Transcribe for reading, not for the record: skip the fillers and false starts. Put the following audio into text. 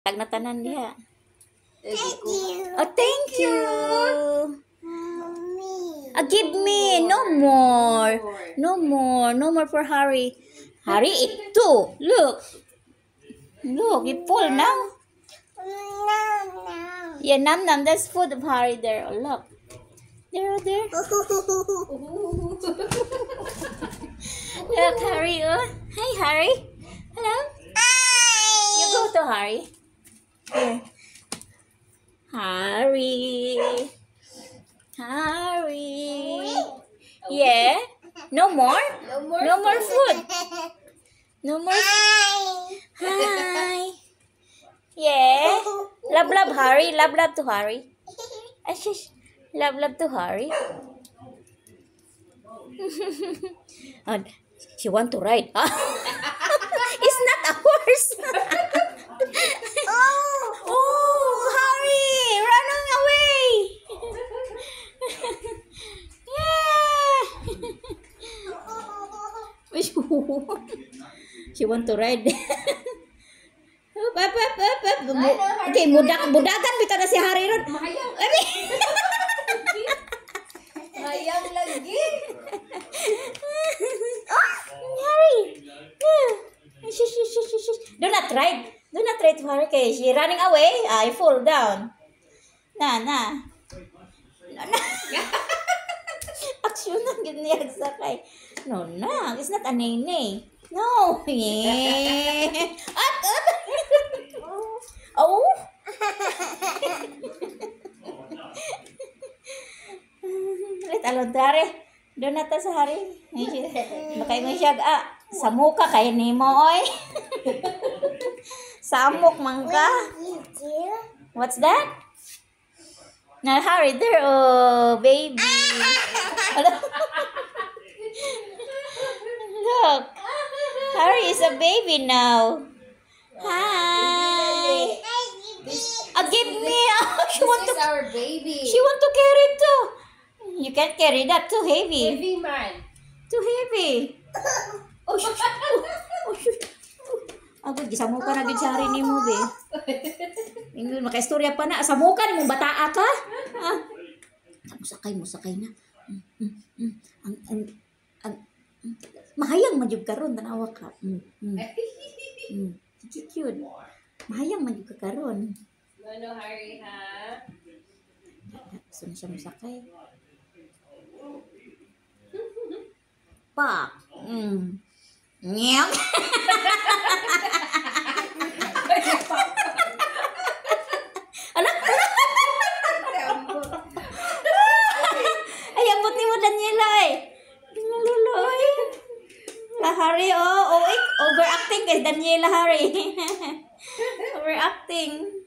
Tag na tanan diha. Thank you. Oh, thank you. Give me. No more. No more. No more for Harry. Harry, eat too. Look. Look, it full now. Yeah, nam nam. That's food of Harry there. Oh, look. There, oh, there. Look, Harry. Oh. Hi, Harry. Hello. You go to Harry. Here. Harry. Harry. Yeah. No more? No more food. No more food. Hi. Yeah. Love, love, Harry. Love, love to Harry. Ashish. Love, love to Harry. And she want to ride. It's not a horse. Oh, Harry, running away. Yeah. She want to ride. Okay, budagan bitaw na si Harry ron. Mahayang. Mahayang lagi. Harry. Do not ride. Do not try to Harry kay she running away. I fall down. Na. Action na gid niya sakay. No, it's not a nene. No. Yeah. Up. Oh. Let alone Harry. Do not sa Harry. Makay mo siya sa muka kay nimo oy. Samok mangka. What's that? Now Harry there, oh baby. Look, Harry is a baby now. Hi. Give me. She want This to. is our baby. She want to carry it too. You can't carry that. Too heavy. Heavy man. Too heavy. Oh shoot. Oh shoot. Agad gisamo ka na gid sa hari nimo be. Ingol makaistorya pa na sa muka ni mong bataa ka. Ah. Musakay na. Ang mahayang man jud karon tanawa ka. Cute. Mahayang man jud ka karon. Ano, Harry, ha? Gusto na siya musakay. Pak. Nyam. Anak. Ay, ambot ni mo Daniela eh. Lululoy. La Harry, overacting kay Daniela Harry. Overacting.